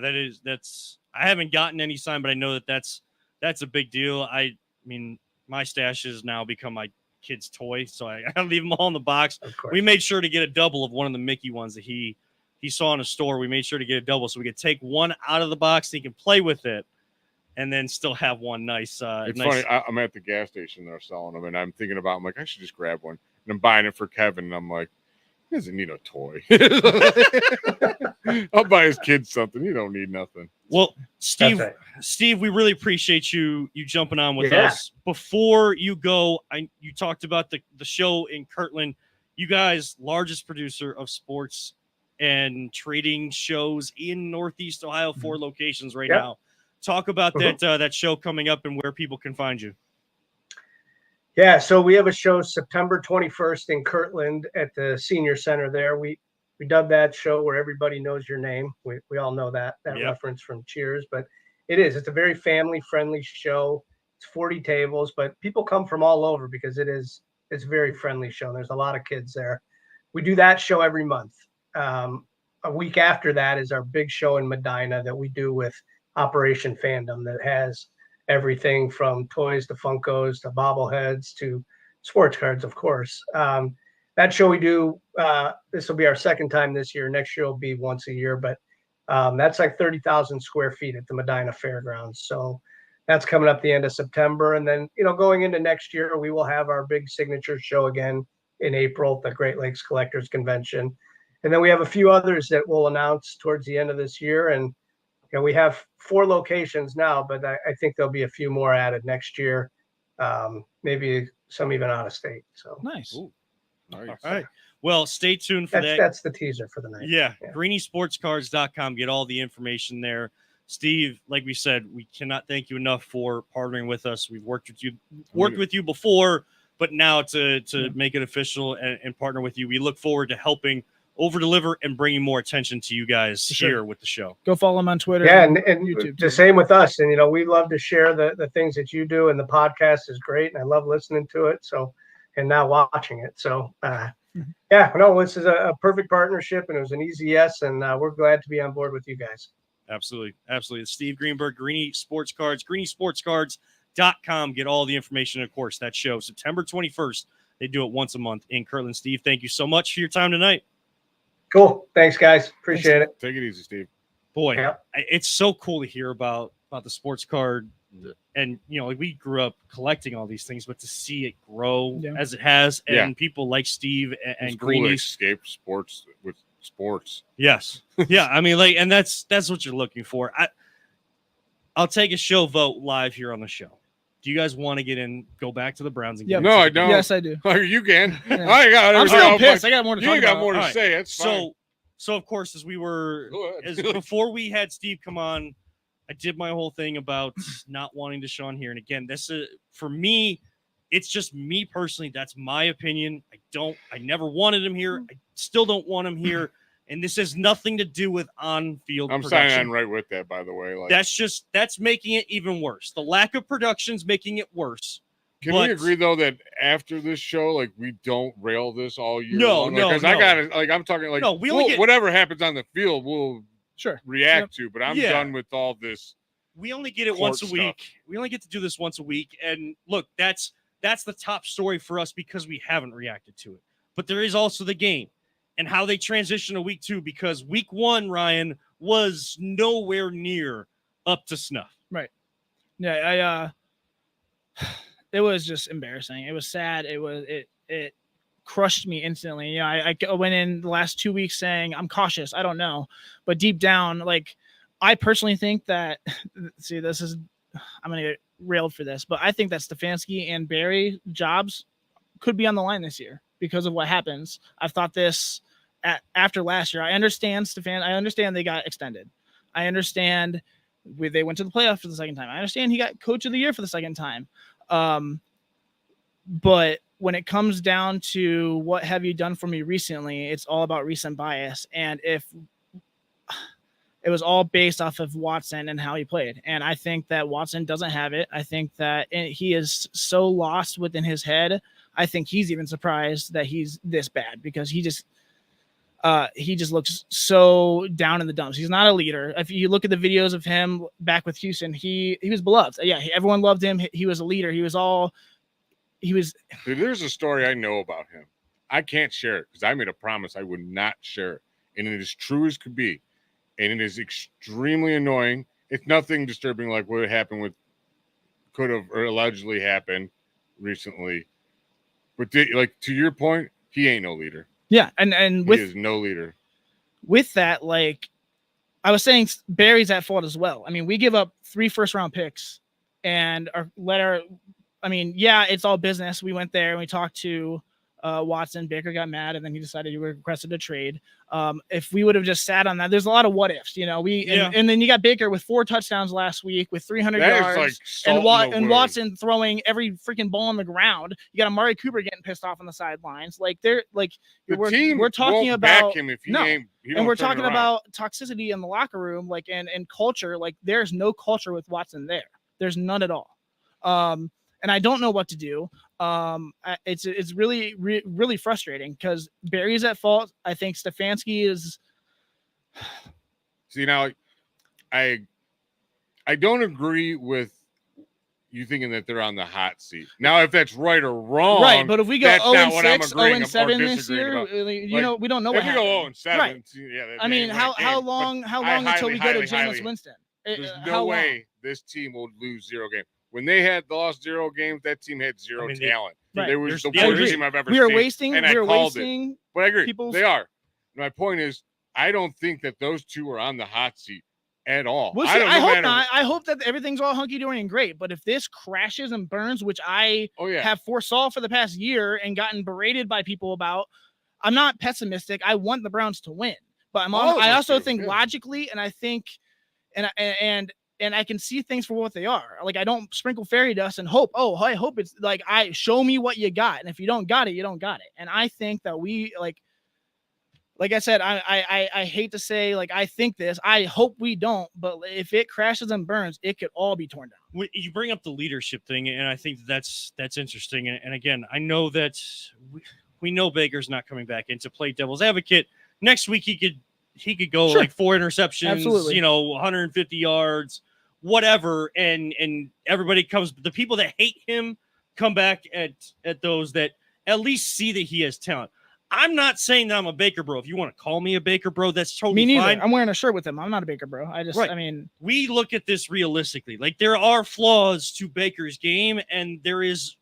I haven't gotten any signed, but I know that's a big deal. I mean, my stash has now become my kid's toy, so I leave them all in the box. Of course. We made sure to get a double of one of the Mickey ones that he saw in a store. We made sure to get a double so we could take one out of the box so he can play with it and then still have one nice. It's funny. I'm at the gas station. They're selling them, and I'm thinking about. I'm like, I should just grab one. And I'm buying it for Kevin. And I'm like, he doesn't need a toy. I'll buy his kids something. He don't need nothing. Well, Steve, we really appreciate you jumping on with us. Before you go, you talked about the show in Kirtland. You guys, largest producer of sports and trading shows in Northeast Ohio, 4 locations right now. Talk about that show coming up and where people can find you. Yeah, so we have a show September 21st in Kirtland at the Senior Center there. We dubbed that show Where Everybody Knows Your Name. We all know that reference from Cheers, but it's a very family-friendly show. It's 40 tables, but people come from all over because it's a very friendly show. And there's a lot of kids there. We do that show every month. a week after that is our big show in Medina that we do with Operation Fandom that has everything from toys to Funkos to bobbleheads to sports cards, of course. That show we do, this will be our second time this year. Next year will be once a year, but that's like 30,000 square feet at the Medina Fairgrounds. So that's coming up the end of September. And then, going into next year, we will have our big signature show again in April, the Great Lakes Collectors Convention. And then we have a few others that we'll announce towards the end of this year. And we have 4 locations now, but I think there'll be a few more added next year, maybe some even out of state. So nice. Ooh, nice. All right. Well, stay tuned for that. That's the teaser for the night. Yeah. GreenieSportsCards.com. Get all the information there. Steve, like we said, we cannot thank you enough for partnering with us. We've worked with you before, but now to make it official and partner with you, we look forward to helping over deliver and bringing more attention to you guys here with the show. Go follow them on Twitter. Yeah, and YouTube. The same with us. And we love to share the things that you do, and the podcast is great, and I love listening to it. So, and now watching it. So, this is a perfect partnership, and it was an easy yes, and we're glad to be on board with you guys. Absolutely. It's Steve Greenberg, Greenie Sports Cards, GreenieSportsCards.com. Get all the information. Of course, that show September 21st. They do it once a month in Kirtland. Steve, thank you so much for your time tonight. Cool. Thanks, guys. Appreciate it. Take it easy, Steve. Boy, it's so cool to hear about the sports card. And, we grew up collecting all these things, but to see it grow as it has, and people like Steve and Greenie escape sports with sports. Yes. Yeah. I mean, and that's what you're looking for. I'll take a show vote live here on the show. Do you guys want to go back to the Browns and get No, I don't. Yes, I do. You can. Yeah. I'm still pissed. I got more to talk about. You got more to say. It's fine. So of course, before we had Steve come on, I did my whole thing about not wanting Deshaun here. And again, this is for me. It's just me personally. That's my opinion. I never wanted him here. I still don't want him here. And this has nothing to do with on-field production. I'm signing on right with that, by the way. That's making it even worse. The lack of production's making it worse. Can we agree, though, that after this show, we don't rail this all year long? Because I got it. I'm talking whatever happens on the field, we'll react to. But I'm done with all this. We only get it once a week. We only get to do this once a week. And look, that's the top story for us because we haven't reacted to it. But there is also the game and how they transition to week 2, because week 1, Ryan, was nowhere near up to snuff. Right. Yeah, it was just embarrassing. It was sad. It crushed me instantly. I went in the last 2 weeks saying I'm cautious. I don't know. But deep down, I personally think that, I'm going to get railed for this, but I think that Stefanski and Barry jobs could be on the line this year because of what happens. I've thought this after last year. I understand they got extended. I understand they went to the playoffs for the second time. I understand he got coach of the year for the second time. But when it comes down to what have you done for me recently, it's all about recent bias. And if it was all based off of Watson and how he played. And I think that Watson doesn't have it. I think that he is so lost within his head. I think he's even surprised that he's this bad because he just looks so down in the dumps. He's not a leader. If you look at the videos of him back with Houston, he was beloved. Yeah, everyone loved him. He was a leader. Dude, there's a story I know about him. I can't share it because I made a promise I would not share it. And it is true as could be. And it is extremely annoying. It's nothing disturbing like what happened could have or allegedly happened recently. But to your point, he ain't no leader. Yeah, and he is no leader. With that, I was saying, Barry's at fault as well. I mean, we give up 3 first-round picks, and it's all business. We went there and we talked to Watson. Baker got mad, and then he decided he requested a trade. If we would have just sat on that, there's a lot of what ifs, and then you got Baker with 4 touchdowns last week with 300 yards, and Watson throwing every freaking ball on the ground. You got Amari Cooper getting pissed off on the sidelines. We're talking about him if and we're talking about toxicity in the locker room, and culture. There's no culture with Watson there. There's none at all. And I don't know what to do. It's really, really frustrating because Barry's at fault. I think Stefanski is See, now I don't agree with you thinking that they're on the hot seat. Now, if that's right or wrong, Right, but if we go that's 0 not and what I'm 6, 0 agreeing and or 7 this disagreeing year, about. we don't know If what we go happened. 0 and 7, Right. yeah, I mean, how long until we go to Jameis Winston? There's no How way long? this team will lose 0 games. When they had lost 0 games, that team had zero talent. Right. They was the I worst agree. team I've ever We are seen. wasting. And We I are called it. wasting. But I agree. people's- They are. My point is, I don't think that those two are on the hot seat at all. Well, see, I hope not. I hope that everything's all hunky dory and great. But if this crashes and burns, which I have foresaw for the past year and gotten berated by people about, I'm not pessimistic. I want the Browns to win, but I also think logically, and I think, and I can see things for what they are. Like, I don't sprinkle fairy dust and hope. Oh, I hope it's like, I show me what you got, and if you don't got it, you don't got it. And I think that we like I said, I hate to say, like, I think this, I hope we don't, but if it crashes and burns, it could all be torn down. You bring up the leadership thing, and I think that's interesting. And again, I know that we know Baker's not coming back in. To play devil's advocate, next week he could go like 4 interceptions, absolutely, 150 yards, whatever, and everybody comes. The people that hate him come back at those that at least see that he has talent. I'm not saying that I'm a Baker bro. If you want to call me a Baker bro, that's totally me neither. fine. I'm wearing a shirt with him. I'm not a Baker bro. I mean, we look at this realistically. Like, there are flaws to Baker's game, and there is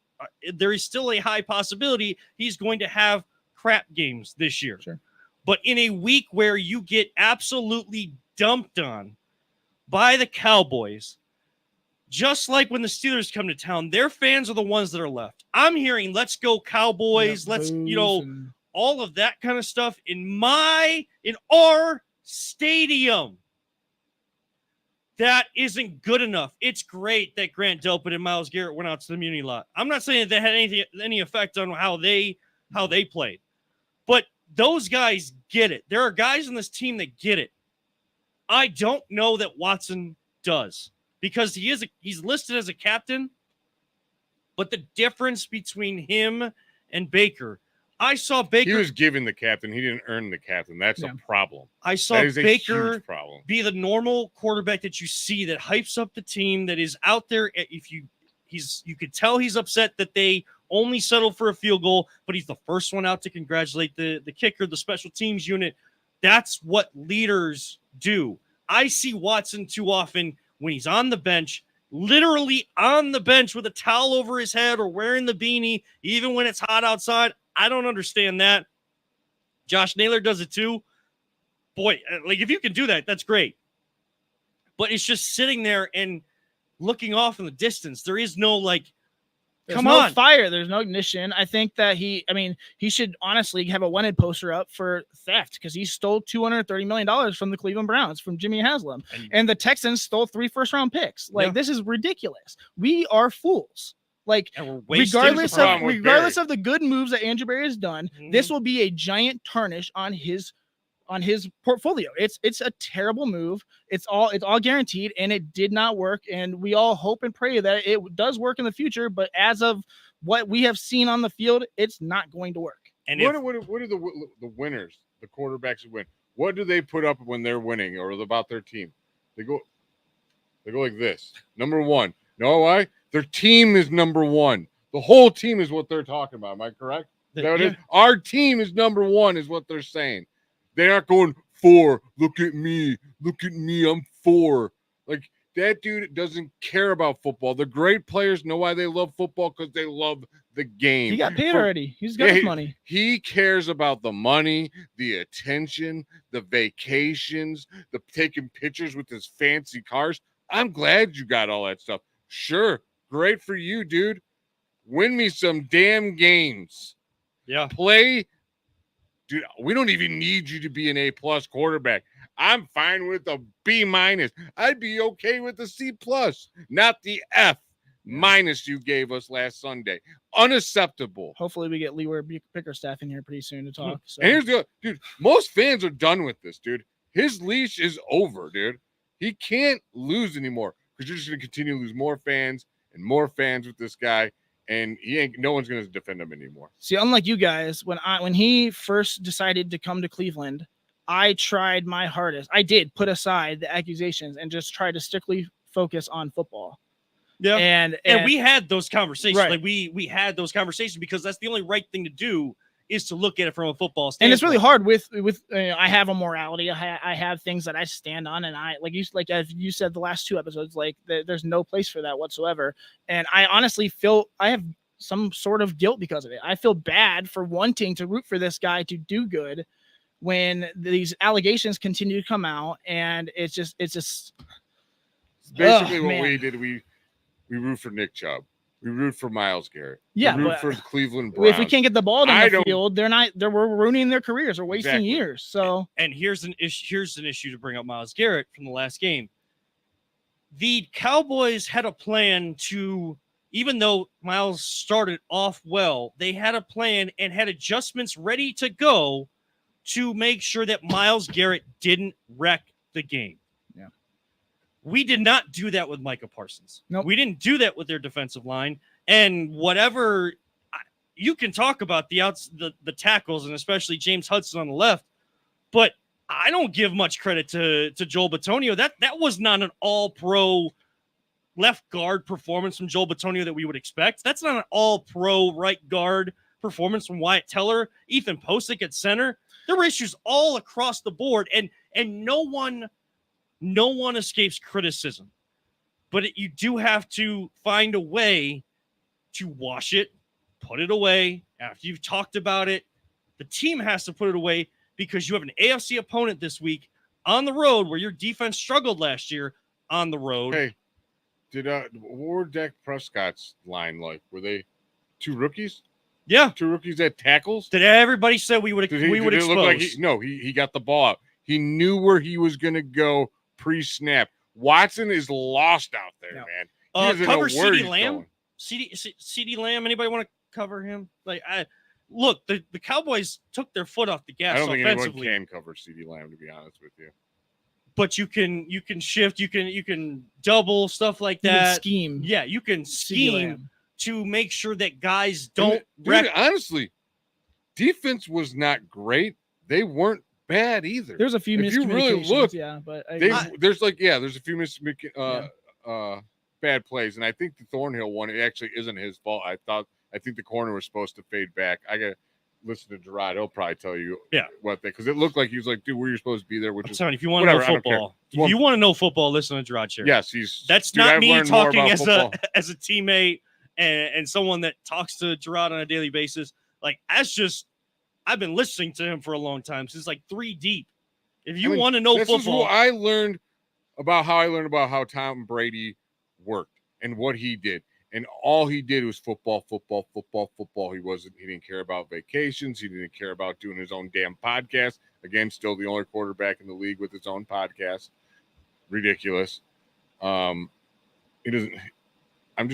still a high possibility he's going to have crap games this year. Sure. But in a week where you get absolutely dumped on by the Cowboys, just like when the Steelers come to town, their fans are the ones that are left. I'm hearing, let's go Cowboys. Let's, all of that kind of stuff in our stadium. That isn't good enough. It's great that Grant Delpit and Myles Garrett went out to the Muni lot. I'm not saying that had any effect on how they played, but those guys get it. There are guys on this team that get it. I don't know that Watson does, because he's listed as a captain, but the difference between him and Baker, I saw Baker. He was given the captain. He didn't earn the captain. That's a problem. I saw Baker be the normal quarterback that you see, that hypes up the team, that is out there. You could tell he's upset that they only settled for a field goal, but he's the first one out to congratulate the kicker, the special teams unit. That's what leaders do. I see Watson too often when he's on the bench, literally on the bench with a towel over his head or wearing the beanie, even when it's hot outside. I don't understand that. Josh Naylor does it too. Boy, like, if you can do that, that's great. But it's just sitting there and looking off in the distance. There is no, like, there's no fire. There's no ignition. I think that he should honestly have a wanted poster up for theft, because he stole $230 million from the Cleveland Browns, from Jimmy Haslam. And the Texans stole 3 first-round picks. Like, this is ridiculous. We are fools. Like, regardless of the good moves that Andrew Berry has done, this will be a giant tarnish on his portfolio. It's a terrible move. It's all guaranteed, and it did not work. And we all hope and pray that it does work in the future. But as of what we have seen on the field, it's not going to work. And what are the winners, the quarterbacks who win? What do they put up when they're winning or about their team? They go like this. Number one. Know why? Their team is number one. The whole team is what they're talking about. Am I correct? Our team is number one, is what they're saying. They're not going 4. Look at me. I'm 4. Like, that dude doesn't care about football. The great players know why they love football, because they love the game. He got paid already. He's got his money. He cares about the money, the attention, the vacations, the taking pictures with his fancy cars. I'm glad you got all that stuff. Sure. Great for you, dude. Win me some damn games. Yeah. Play. Dude, we don't even need you to be an A+ quarterback. I'm fine with a B-. I'd be okay with a C+, not the F- you gave us last Sunday. Unacceptable. Hopefully we get Leeward Bickerstaff in here pretty soon to talk. So. And here's the dude. Most fans are done with this, dude. His leash is over, dude. He can't lose anymore, because you're just going to continue to lose more fans and more fans with this guy. And no one's going to defend him anymore. See, unlike you guys, when he first decided to come to Cleveland, I tried my hardest. I did put aside the accusations and just try to strictly focus on football. Yeah. And we had those conversations. Right. Like we had those conversations because that's the only right thing to do is to look at it from a football standpoint. And it's really hard with I have a morality. I have things that I stand on, and I like as you said the last 2 episodes, like there's no place for that whatsoever. And I honestly feel I have some sort of guilt because of it. I feel bad for wanting to root for this guy to do good when these allegations continue to come out, and it's just basically what we did. We root for Nick Chubb. We root for Myles Garrett. Yeah, we root for the Cleveland Browns. If we can't get the ball down the field, we're ruining their careers or wasting years. So, and here's an issue to bring up Myles Garrett from the last game. The Cowboys had a plan to, even though Myles started off well, they had a plan and had adjustments ready to go to make sure that Myles Garrett didn't wreck the game. Yeah. We did not do that with Micah Parsons. Nope. We didn't do that with their defensive line. And whatever you can talk about the tackles, and especially James Hudson on the left, but I don't give much credit to Joel Bitonio. That was not an all-pro left guard performance from Joel Bitonio that we would expect. That's not an all-pro right guard performance from Wyatt Teller, Ethan Posick at center. There were issues all across the board, and no one escapes criticism. But you do have to find a way to wash it, put it away. After you've talked about it, the team has to put it away because you have an AFC opponent this week on the road where your defense struggled last year on the road. Hey, what were Dak Prescott's line like? Were they 2 rookies? Yeah, 2 rookies at tackles. Did everybody say we would expose? Look like he got the ball out. He knew where he was going to go pre-snap. Watson is lost out there, man. Cover CeeDee Lamb. CeeDee Lamb. Anybody want to cover him? Look, the Cowboys took their foot off the gas. I don't think offensively. anyone can cover CeeDee Lamb, to be honest with you. But you can shift. You can double stuff like that. Scheme. Yeah, you can scheme to make sure that guys don't wreck. Honestly, defense was not great. They weren't bad either. There's a few miscommunications. If you really look, but there's a few bad plays, and I think the Thornhill one, it actually isn't his fault. I think the corner was supposed to fade back. I got to listen to Gerard. He'll probably tell you what because it looked like he was like, dude, where you're supposed to be there. Which is if you want to know football, if you want to know football, listen to Gerard Cherry. Yes, that's not me talking as a teammate and someone that talks to Gerard on a daily basis. Like I've been listening to him for a long time since like 3 deep. If you want to know football, this is what I learned about how Tom Brady worked and what he did. And all he did was football. He didn't care about vacations. He didn't care about doing his own damn podcast. Again, still the only quarterback in the league with his own podcast. Ridiculous. He doesn't. I'm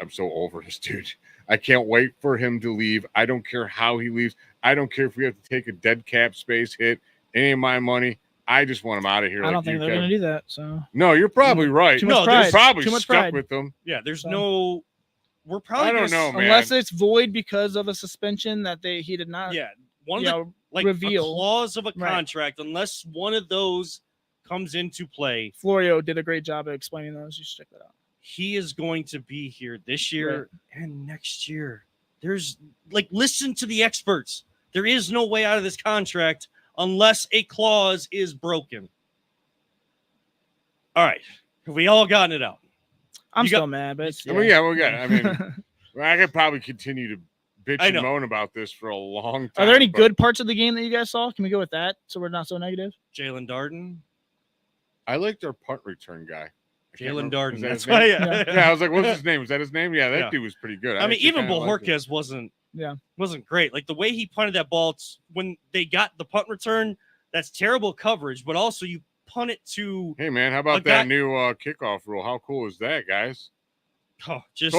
so over this dude. I can't wait for him to leave. I don't care how he leaves. I don't care if we have to take a dead cap space hit. Any of my money. I just want him out of here. I don't think they're going to do that. So no, you're probably right. They're probably too much stuck pride with them. Yeah, there's no. We're probably. I don't know, man. Unless it's void because of a suspension that he did not. Yeah, one of the reveal a clause of a contract, unless one of those comes into play. Florio did a great job of explaining those. You should check that out. He is going to be here this year and next year. There's listen to the experts. There is no way out of this contract unless a clause is broken. All right. Have we all gotten it out? I'm still mad, but we got it. I mean, I could probably continue to bitch and moan about this for a long time. Are there any good parts of the game that you guys saw? Can we go with that so we're not so negative? Jalen Darden. I liked our punt return guy. Jalen Darden. That's why. Yeah, I was like, what's his name? Is that his name? Yeah, that dude was pretty good. I mean, even Bojorquez wasn't great. Like the way he punted that ball when they got the punt return, that's terrible coverage, but also you punt it to. Hey man, how about that new kickoff rule? How cool is that, guys? Oh, just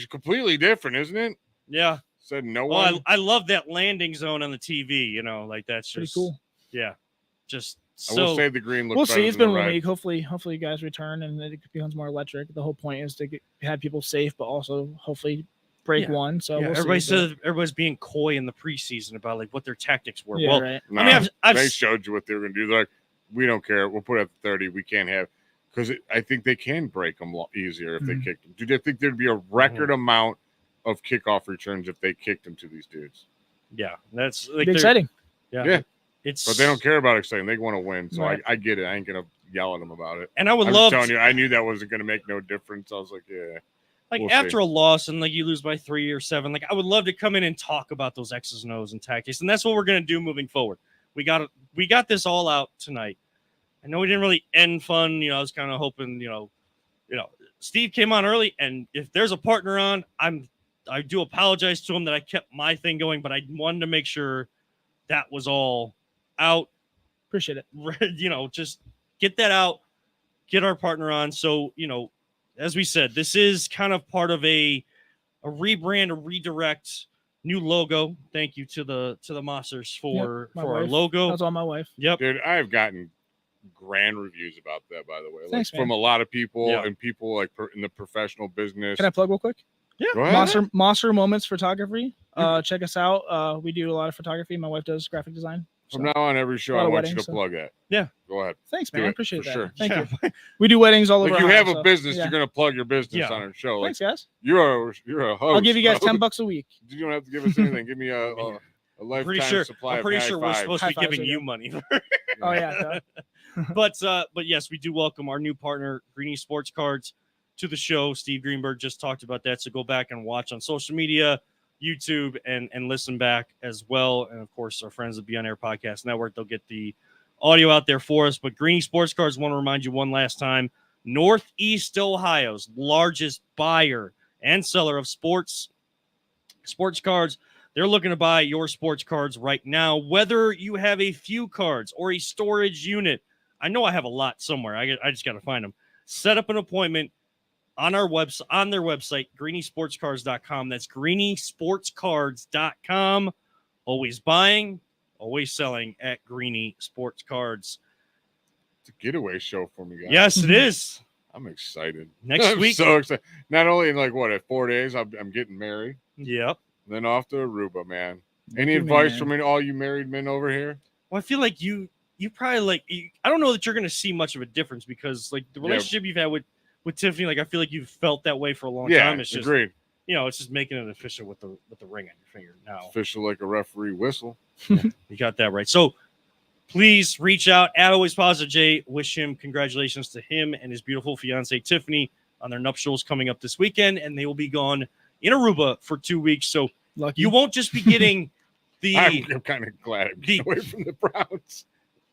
completely different, isn't it? Yeah. Said no one. I love that landing zone on the TV. You know, like that's just pretty cool. Yeah, just. I will say the green looks. We'll see. It's been 1 week. Hopefully, you guys return and it becomes more electric. The whole point is to have people safe, but also hopefully break Yeah. one. So Yeah, we'll everybody see, but- said everybody's being coy in the preseason about like what their tactics were. Yeah, well, right. No, I mean, I've they showed you what they were going to do. They're like, we don't care. We'll put it at 30. We can't have because I think they can break them easier if they kicked them. Do you think there'd be a record amount of kickoff returns if they kicked them to these dudes? yeah, that's like exciting. Yeah. It's But they don't care about exciting. They want to win. So Right. I get it. I ain't going to yell at them about it. And I would I'm love just telling you, I knew that wasn't going to make no difference. I was like, yeah. like we'll after see. a loss and like you lose by 3 or 7, like I would love to come in and talk about those X's and O's and tactics, and that's what we're gonna do moving forward. We got this all out tonight. I know we didn't really end fun. I was kind of hoping, Steve came on early, and if there's a partner on, I do apologize to him that I kept my thing going, but I wanted to make sure that was all out. Appreciate it. Just get that out, get our partner on. So, as we said, this is kind of part of a rebrand, a redirect, new logo. Thank you to the Mossers for our wife. logo. That's all my wife. Yep. Dude, I've gotten grand reviews about that, by the way. Thanks, from man. a lot of people Yeah. and people like in the professional business. Can I plug real quick? Yeah. Go ahead. Mosser Moments Photography. Check us out. We do a lot of photography. My wife does graphic design. From now on, every show, A lot I of want you to weddings, so- plug that. Yeah. Go ahead. Thanks, Do man. I it, appreciate for that. sure. Thank Yeah. you. We do weddings all over. Like you Ohio, have a so, business, yeah. you're going to plug your business Yeah. on our show. Like Thanks, guys. you're a host. I'll give you guys bro. $10 a week. You don't have to give us anything. Give me a lifetime supply I'm of pretty high sure we're fives. supposed to be High fives, giving there you you go. money. Oh yeah. But yes, we do welcome our new partner, Greenie Sports Cards, to the show. Steve Greenberg just talked about that, so go back and watch on social media, YouTube, and listen back as well. And of course, our friends at Be On Air Podcast Network, they'll get the audio out there for us. But Greenie Sports Cards, want to remind you one last time, Northeast Ohio's largest buyer and seller of sports cards. They're looking to buy your sports cards right now, whether you have a few cards or a storage unit. I know I have a lot somewhere. I just got to find them. Set up an appointment on their website, greeniesportscards.com. That's greeniesportscards.com. Always buying, always selling at Greenie Sports Cards. It's a getaway show for me, guys. Yes, it is. I'm excited. Next I'm week. so excited. Not only in at 4 days, I'm getting married. Yep. Then off to Aruba, man. Any you, advice man. from all you married men over here? Well, I feel like you probably I don't know that you're going to see much of a difference because like the relationship you've had with Tiffany, like I feel like you've felt that way for a long time. It's just, agreed. it's just making it official with the ring on your finger now. Official like a referee whistle. You got that right. So please reach out at Always Positive J. Wish him congratulations to him and his beautiful fiance Tiffany on their nuptials coming up this weekend, and they will be gone in Aruba for 2 weeks. So Lucky. you won't just be getting I'm kind of glad I'm getting away from the Browns.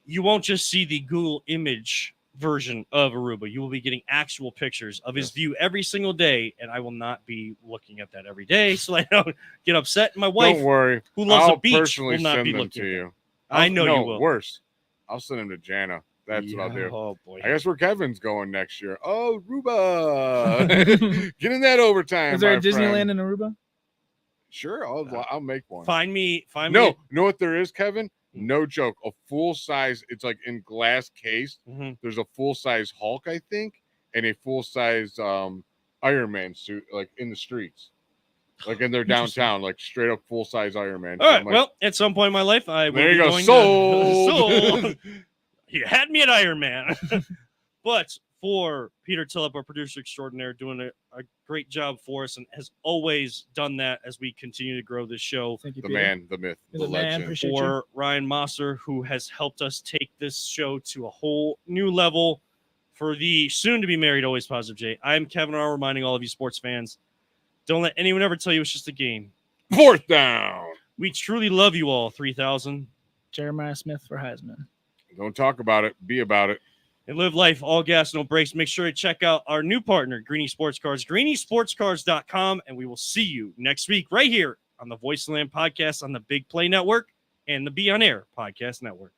You won't just see the Google image version of Aruba. You will be getting actual pictures of his view every single day, and I will not be looking at that every day, so I don't get upset. And my wife, Don't worry, who loves I'll the beach, personally will not send be them looking to at that. you. I know no, you will. Worse, I'll send them to Jana. That's what I'll do. Oh boy. I guess where Kevin's going next year. Oh, Aruba. Get in that overtime. Is there a my Disneyland friend. in Aruba? Sure, I'll make one. Find me. No, you know what there is, Kevin? No joke. A full size, it's like in glass case. Mhm. There's a full size Hulk, I think, and a full size Iron Man suit, like in the streets. Like in their downtown, like straight up full size Iron Man. All So right. I'm like, Well, at some point in my life, I will there you be go. going Sold. sold. You had me at Iron Man. But for Peter Tillip, our producer extraordinaire, doing a great job for us and has always done that as we continue to grow this show. Thank you, the Peter. man, the myth, You're the the man. legend. Appreciate you. For Ryan Mosser, who has helped us take this show to a whole new level. For the soon-to-be married Always Positive J, I'm Kevin R. reminding all of you sports fans, don't let anyone ever tell you it's just a game. 4th down. We truly love you all, 3,000. Jeremiah Smith for Heisman. Don't talk about it. Be about it. And live life, all gas, no brakes. Make sure to check out our new partner, Greenie Sports Cards, greeniesportscards.com, and we will see you next week right here on the Voice of the Land podcast on the Big Play Network and the Be On Air Podcast Network.